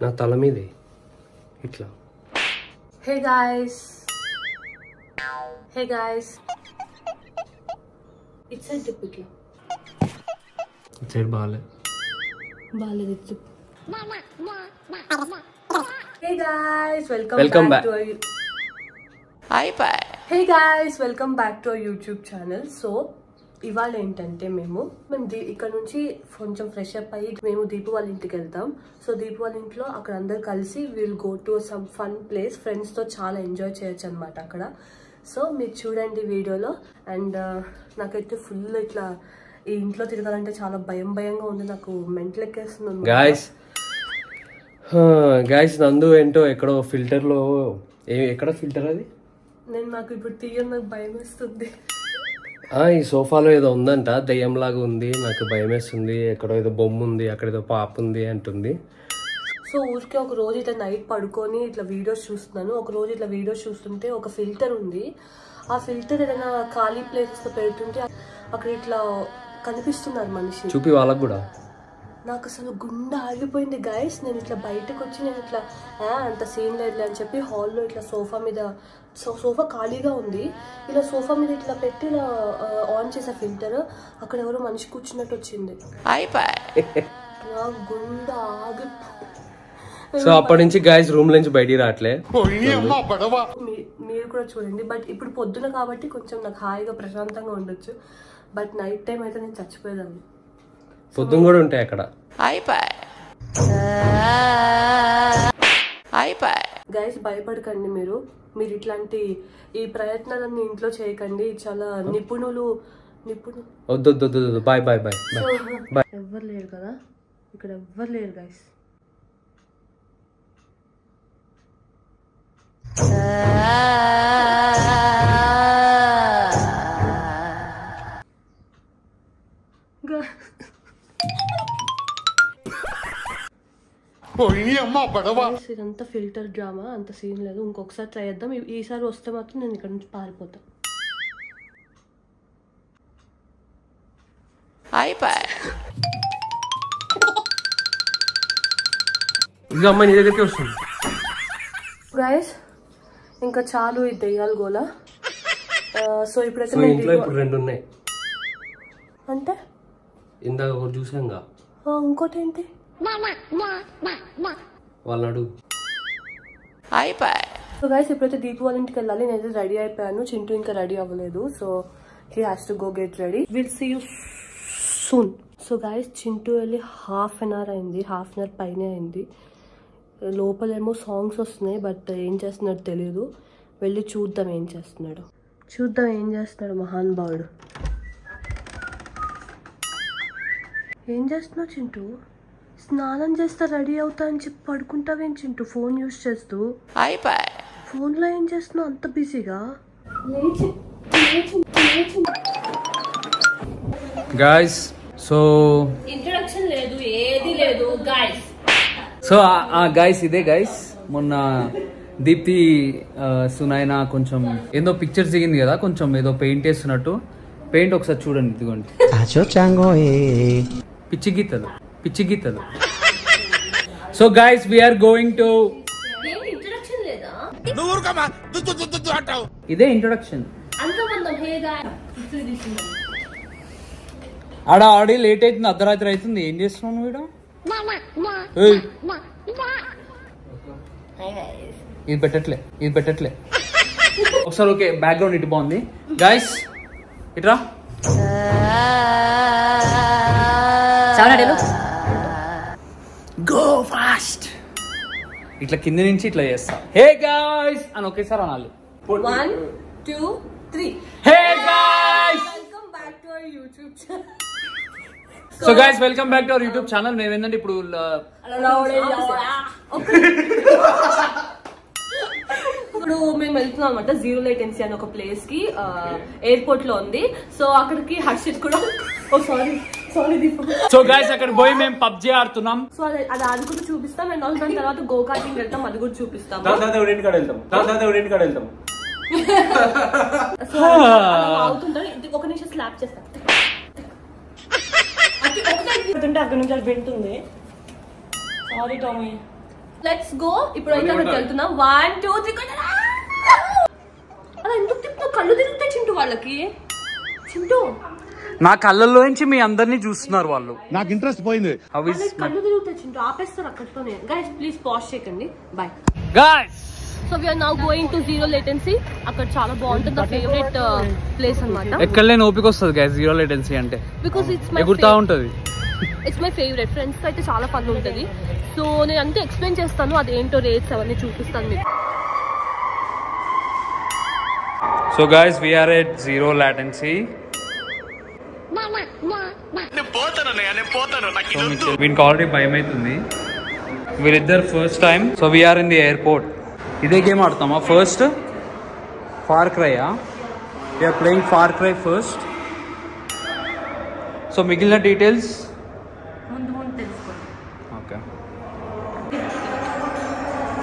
నా తల మీదే ఇట్లా. Hey guys, hey guys, it's side tip ఇట్లా. ఇట్ సైడ్ బాగాలేదు it's. Hey guys, welcome back. Hey guys, welcome back to our YouTube channel. So ఇవాళ ఏంటంటే మేము ఇక్కడ నుంచి కొంచెం ఫ్రెష్ అప్ అయ్యి మేము దీపు వాళ్ళ ఇంటికి వెళ్తాం. సో దీపు వాళ్ళ ఇంట్లో అక్కడ అందరు కలిసి will go to some fun place. ఫ్రెండ్స్తో చాలా ఎంజాయ్ చేయొచ్చు అనమాట అక్కడ. సో మీరు చూడండి వీడియోలో. అండ్ నాకైతే ఫుల్ ఇట్లా ఈ ఇంట్లో తిరగాలంటే చాలా భయంగా ఉంది. నాకు మెంటల్ ఎక్కేస్తుంది. గాయస్ నందు ఏంటో ఎక్కడో ఫిల్టర్లో ఎక్కడ ఫిల్టర్ అది నాకు ఇప్పుడు తీయని నాకు భయం వేస్తుంది. ఈ సోఫాలో ఏదో ఉందంట, దయ్యంలాగా ఉంది, నాకు భయం వేస్తుంది. ఎక్కడో ఏదో బొమ్మ ఉంది, అక్కడ ఏదో పాప ఉంది అంటుంది. సో ఊరికే ఒక రోజు ఇట్లా నైట్ పడుకొని ఇట్లా వీడియోస్ చూస్తున్నాను. ఒక రోజు ఇట్లా వీడియోస్ చూస్తుంటే ఒక ఫిల్టర్ ఉంది. ఆ ఫిల్టర్ ఏదైనా ఖాళీ ప్లేసెస్లో పెడుతుంటే అక్కడ ఇట్లా కనిపిస్తున్నారు మనిషి. చూపి వాళ్ళకు కూడా. నాకు అసలు గుండె ఆగిపోయింది గైస్. నేను ఇట్లా బయటకు వచ్చి నేను ఇట్లా అంత సీన్ లేదు అని చెప్పి హాల్లో ఇట్లా సోఫా మీద, సోఫా ఖాళీగా ఉంది, ఇలా సోఫా మీద ఇట్లా పెట్టి ఇలా ఆన్ చేసే ఫిల్టర్. అక్కడ ఎవరో మనిషి కూర్చున్నట్టు వచ్చింది. నా గుండె ఆగి. సో అప్పటి నుంచి గాయస్ రూమ్ నుంచి బయటికి రావట్లే. మీరు కూడా చూడండి. బట్ ఇప్పుడు పొద్దున కాబట్టి కొంచెం నాకు హాయిగా ప్రశాంతంగా ఉండొచ్చు. బట్ నైట్ టైం అయితే నేను చచ్చిపోయేదాన్ని. పొద్దున కూడా ఉంటాయి అక్కడ. గైస్ భయపడకండి. మీరు ఇట్లాంటి ఈ ప్రయత్నాలన్నీ ఇంట్లో చేయకండి. చాలా నిపుణులు. వద్దు బాయ్ బాయ్ బాయ్ బాయ్. ఎవ్వరు లేరు కదా ఇక్కడ, ఎవ్వరు లేరు గైస్. ఇదంతా ఫిల్టర్ డ్రామా, అంత సీన్ లేదు. ఇంకొకసారి ట్రై చేద్దాం. ఈసారి వస్తే మాత్రం నేను ఇక్కడ నుంచి పారిపోతా. అమ్మాయి నీ దగ్గరికి వస్తుంది. గైస్ ఇంకా చాలు ఈ దెయ్యాల గోల. సో ఇప్పుడైతే ఇంట్లో ఇప్పుడు 2 ఉన్నాయి. అంటే ఇందాక ఒకటి చూసాంగా, ఇంకోటి ఏంటి వాళ్ళడు. సో గైస్ ఇప్పుడైతే దీపు వాళ్ళ ఇంటికి వెళ్ళాలి. నేనైతే రెడీ అయిపోయాను. చింటూ ఇంకా రెడీ అవ్వలేదు. So he has to go get ready. Will see you soon. So guys Chintu వెళ్ళి హాఫ్ అన్ అవర్ అయింది, హాఫ్ అన్ అవర్ పైనే అయింది. లోపలేమో సాంగ్స్ వస్తున్నాయి, బట్ ఏం చేస్తున్నాడు తెలియదు. వెళ్ళి చూద్దాం ఏం చేస్తున్నాడు. మహానుభావుడు. ఏం చేస్తున్నావు చింటూ? స్నానం చేస్తా రెడీ అవుతా అని చెప్పి పడుకుంటావేం చింటూ ఫోన్ యూజ్ చేస్తూ? ఫోన్లో ఏం చేస్తున్నావు అంత బిజీగా? గాయ్స్ సో ఇంట్రడక్షన్ లేదు, ఏది లేదు గాయ్స్. సో గాయ్స్ ఇదే గాయ్స్, మొన్న దీప్తి సునైన కొంచెం ఏదో పిక్చర్స్ దిగింది కదా, కొంచెం ఏదో పెయింట్ వేస్తున్నట్టు. పెయింట్ ఒకసారి చూడండి, ఇదిగోండి. పిచ్చి గీతలు. So guys we are going to, ఇదే ఇంట్రొడక్షన్. ఆడి లేట్ అవుతుంది, అర్ధరాత్రి అవుతుంది. ఏం చేస్తున్నావు వీడు? ఇది పెట్టట్లే. ఒకసారి ఓకే, బ్యాక్గ్రౌండ్ ఇటు బాగుంది. గాయ్స్ ఇట్రా. Go fast. ఇట్లా కింద నుంచి ఇట్లా చేస్తా. హే గాయ్స్ అని ఒకేసారి అనాలి. 1 2 3. Hey guys, welcome back to our YouTube channel. So guys welcome back to our YouTube channel. మేము ఏంటంటే ఇప్పుడు మేము వెళ్తున్నాం అనమాట జీరో లేటెన్సీ అని ఒక ప్లేస్ కి. ఎయిర్పోర్ట్ లో ఉంది. సో అక్కడికి హర్షిత్ కూడా సో గైస్ అక్కడ పోయి మేము పబ్జీ ఆడుతున్నాం. సో అది ఆడుకుంటూ చూపిస్తాం. అండ్ ఆల్సో దాని తర్వాత గో కార్టింగ్ వెళ్తాం, అది కూడా చూపిస్తాం. అవుతుంటారు. ఒక నిమిషం స్లాప్ చేస్తాం. అక్కడ నుంచి అది వింటుంది. Sorry Tommy. Let's go. ఇప్పుడు అయితే అక్కడికి వెళ్తున్నాం. 1 2 3 అలా ఎందుకు తిప్పుతావు? కళ్ళు తిరుగుతాయి చింటూ వాళ్ళకి. చింటూ నా కళ్ళల్లోంచి మీ అందరినీ చూస్తున్నారు వాళ్ళు. నాకు ఇంట్రెస్ట్ పోయింది. కళ్ళు తిరుగుతాయి చింటూ. ఆపేస్తారు అక్కడితోనే. గైస్ ప్లీజ్ పాజ్ చేయకండి. Bye guys. So we are now going to zero latency. అక్కడ చాలా బాగుంటుంది. నా ఫేవరెట్ ప్లేస్ అన్నమాట. ఎక్కడ లేని ఓపిక వస్తుంది గైస్ జీరో లేటెన్సీ అంటే. బికాస్ ఎగురుతా ఉంటది. It's my favourite. ఫ్రెండ్స్ అయితే చాలా ఫన్ ఉంటుంది. సో నేను అంతే ఎక్స్ప్లెయిన్ చేస్తాను. అదేంటో రేట్స్ అవన్నీ చూపిస్తాను మీకు. So guys we are at zero latency. వీనికి ఆల్రెడీ భయం అవుతుంది. వీళ్ళిద్దరు first time. So we are in the airport. ఇదే గేమ్ ఆడతామా ఫస్ట్? ఫార్ క్రైయా? We are playing Far Cry first. So మిగిలిన డీటెయిల్స్ ముందు తెలుసుకోండి. ఓకే.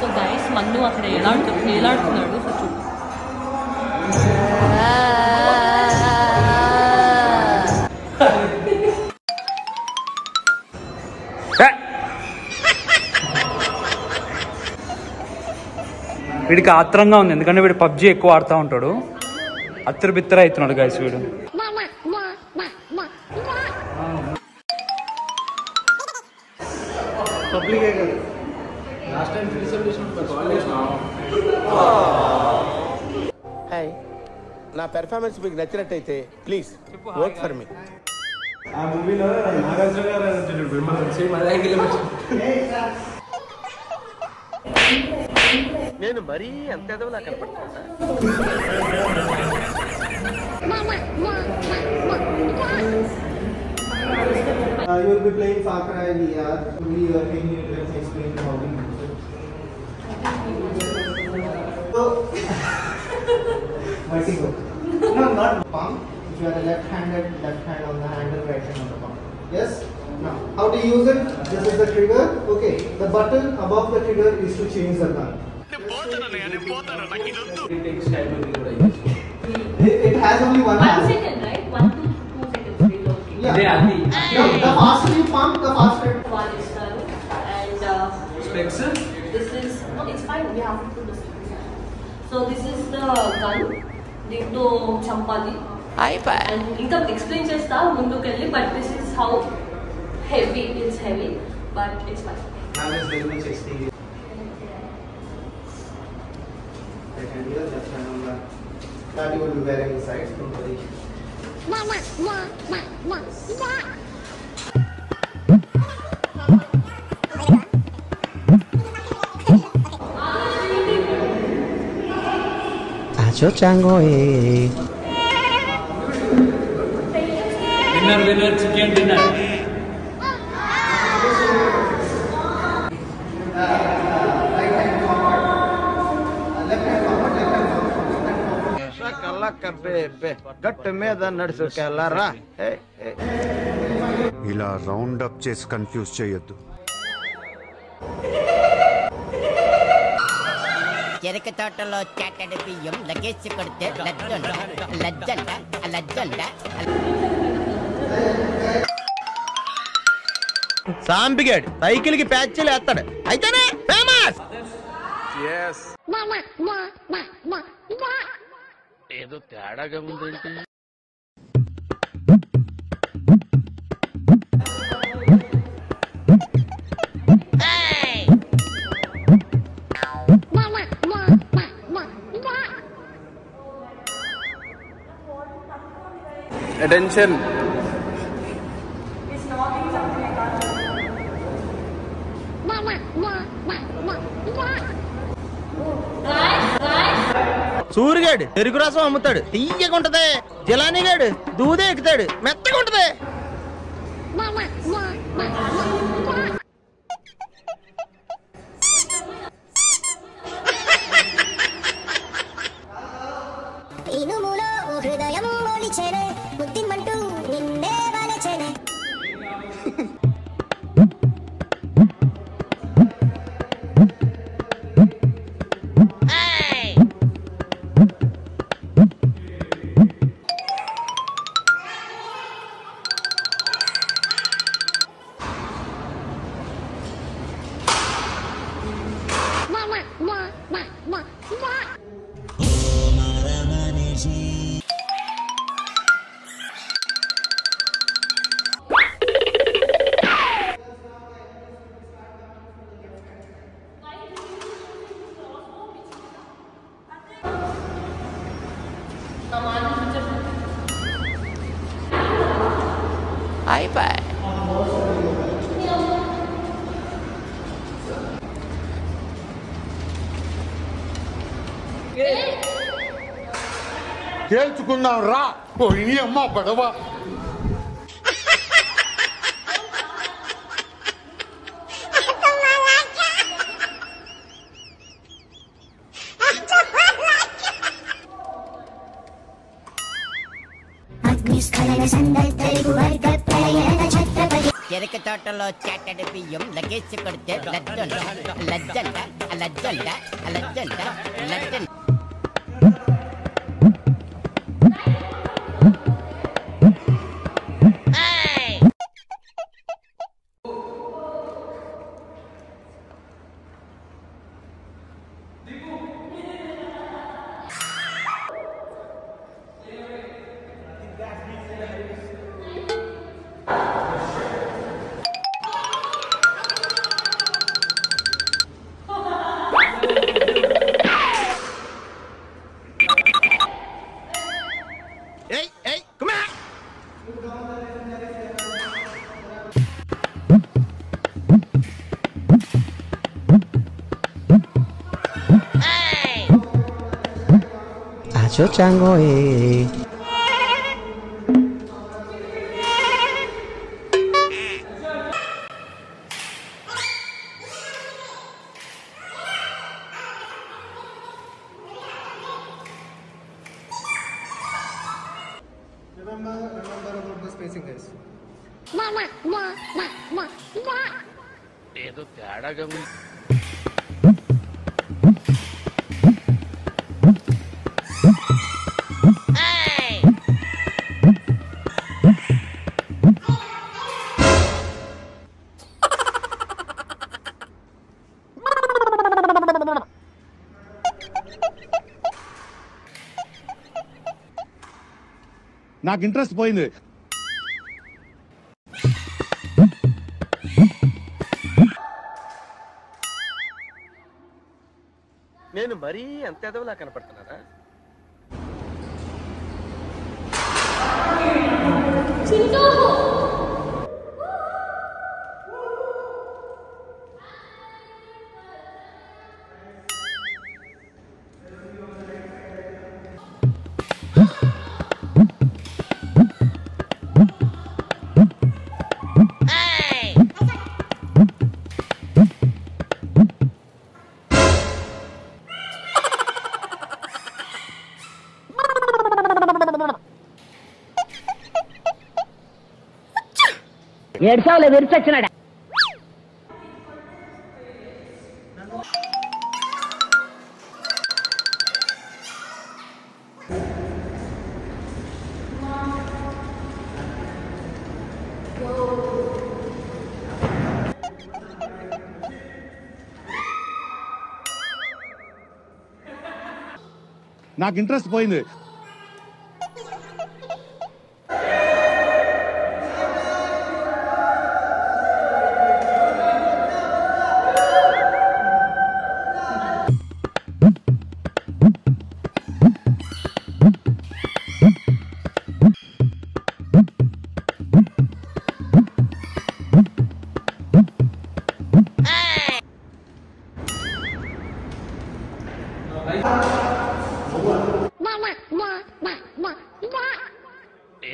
సో గైస్ మన్ను అక్కడ ఏలాడుతున్నాడు. సో చూడు. వీడికి ఆత్రంగా ఉంది ఎందుకంటే వీడు పబ్జీ ఎక్కువ ఆడుతూ ఉంటాడు. అత్తరు బిత్తర అవుతున్నాడు గైస్ వీడు. నా పెర్ఫార్మెన్స్ మీకు నచ్చినట్టయితే ప్లీజ్ వర్క్ ఫర్ మీ. నేను మరీ అంత ఎదవలా కనపడుతున్నా. You will be playing Far Cry VR. We are taking you to explain how we use it. So, vertigo. No, not pump. If you are left-handed, left hand on the handle, right hand on the pump. Yes. Now, how to use it? This is the trigger. Okay. The button above the trigger is to change the gun. It takes time to reload. It has only one hand. 1 second, right? 1 to 2 seconds reload. Yeah. No, the faster you pump, the faster. One is done. And Specs? this is no, it's fine. We have to put the specs. So this is the gun. దీంతో చంపాలి. And ఇంకా explain చేస్తా ముందుకెళ్ళి. But this is how heavy. It's heavy, but it's fine. Now it's very much experience. Right hand here, left hand on that you will be wearing inside from position. Acho chango Winner chicken dinner. గట్టు మీద నడుచుకెళ్ళరా. ఇలా round up చేసి confuse చేయొద్దు. చెరక తోటలో చాటడి బియ్యం లగేసి కొడితే లజ్జంట. సాంబిగాడు cycle కి ప్యాచ్లు వేస్తాడు అయితేనే ఫేమస్. ఏదో తేడాగా ఉందేంటి? Attention. సూరిగాడు చెరుకు రసం అమ్ముతాడు తీయగా ఉంటది. జిలానీగాడు దూదే ఎక్కుతాడు మెత్తగా ఉంటది. అయిపోయి. తేల్చుకుందాం రా పోయి అమ్మ పడవ. చెరుకు తోటలో చాటడి బియ్యం లగేసి కొడితే లజ్జంట లజ్జంట లజ్జంట లజ్జంట లజ్జంట. Acho chango Remember about the spacing, guys. ఏదో తేడాగా ఉంది. నాకు ఇంట్రెస్ట్ పోయింది. నేను మరీ అంత ఎదవలా కనపడుతున్నారా? ఏడ్చావులే విరిచొచ్చినాడా. నాకు ఇంట్రెస్ట్ పోయింది.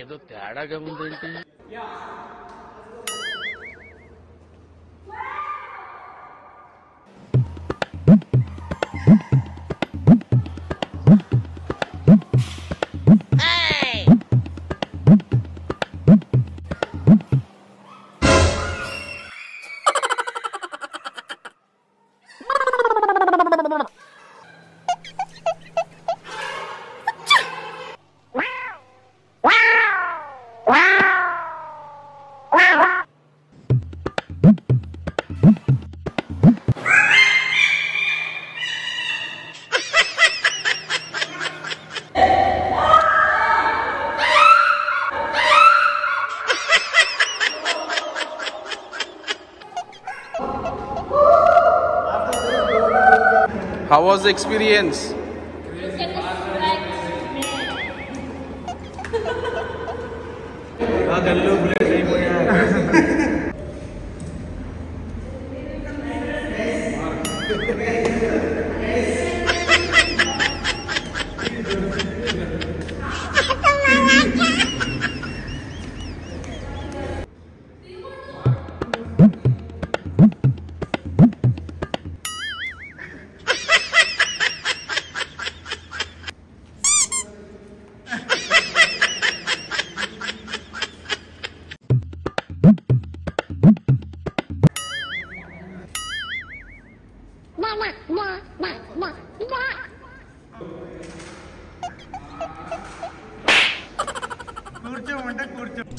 ఏదో తేడాగా ఉందేంటి? How was the experience? ఆ గల్లో బుల్లెట్ అయిపోయా.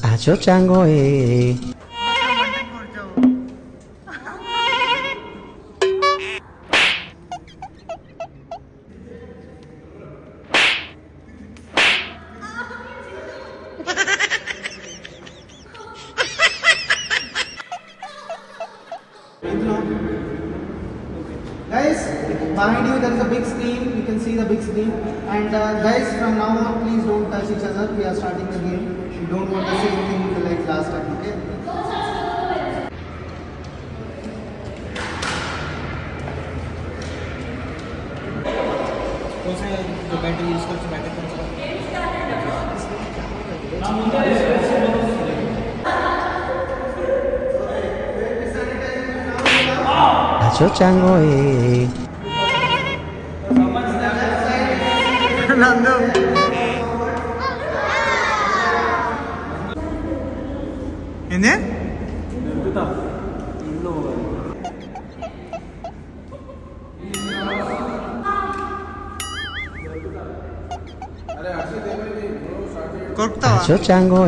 Acho chango Guys, behind you there is a big screen. You can see the big screen. And guys, from now on, please don't touch each other. We are starting the game. We don't want the same thing like last time. Okay? जो battery use कर battery Acho chango ఏంది కొరుకుతావా Acho chango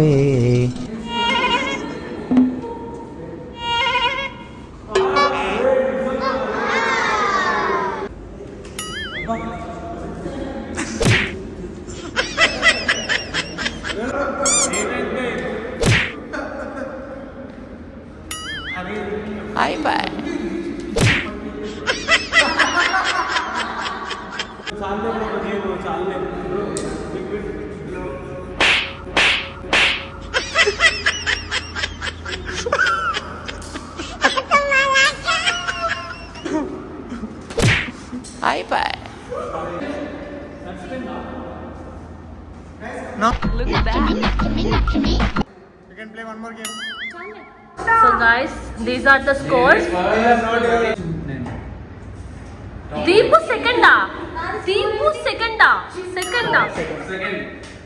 Bye bye. Bye bye. No. Look at that. You can play one more game. So guys, these are the scores. Deepu second. Deepu second.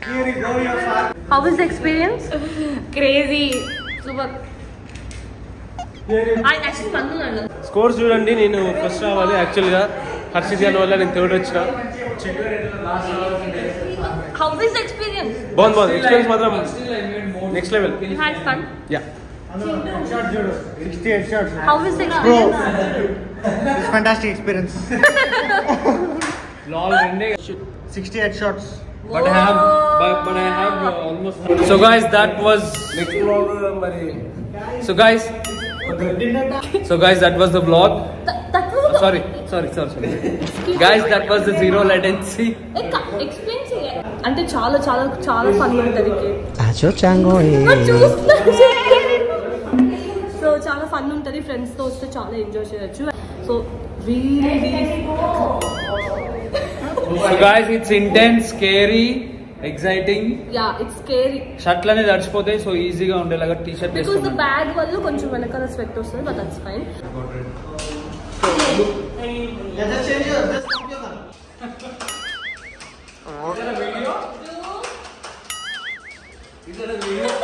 Here you go, your father. How was the experience? Crazy. Super. I actually pannu. Scores చూడండి. నేను first రావాలి యాక్చువల్గా హర్షిత్ గారి వల్ల నేను third వచ్చిన. How was the experience? బాగుంది experience మాత్రం next level. You had fun? Yeah 68 shots. How was the experience? It's fantastic experience. Lol, 68 shots. but I have almost. So guys, that was. So guys, that was the vlog. That was the... Sorry. Guys, that was the zero latency. Explain చేయ. అంటే చాలా చాలా చాలా fun ఉంటుంది. Acho chango so చాలా fun ఉంటుంది. Friends తో వస్తే చాలా ఎంజాయ్ చేయొచ్చు. So really So guys, it's intense, scary, exciting. yeah, it's scary షర్ట్లనే తడిచిపోతాయి. సో ఈజీగా ఉండేలాగా T shirt because the bag వల్ల కొంచెం వెనకాల స్వెట్ వస్తుంది, but that's fine. Yeah, just change your, just stop your gun. Is there a video?